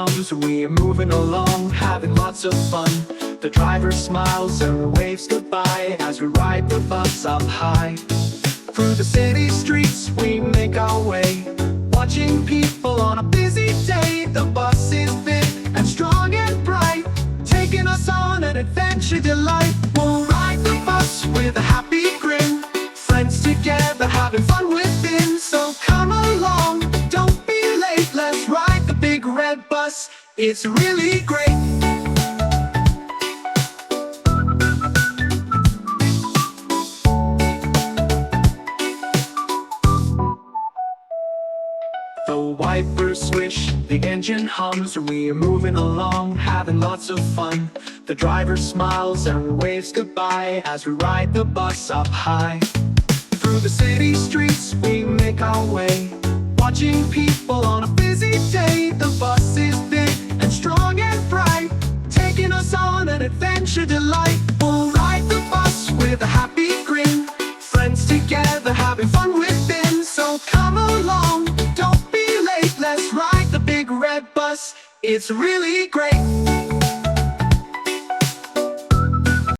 hums, we are moving along, having lots of fun. The driver smiles and waves goodbye as we ride the bus up high. Through the city streets we make our way, watching people on a busy day. The bus is big and strong and bright, taking us on an adventure delight. We'll ride the bus with a happy grin, friends together having fun within. So come along, don't be late, let's ride the big red bus, it's really great. The wipers swish, the engine hums, we are moving along, having lots of fun. The driver smiles and waves goodbye as we ride the bus up high. Through the city streets we make our way, watching people on a busy day. The bus is big and strong and bright, taking us on an adventure delight. We'll ride the bus with a happy grin, friends together having fun within. So come along, don't be late, let's ride the big red bus, it's really great.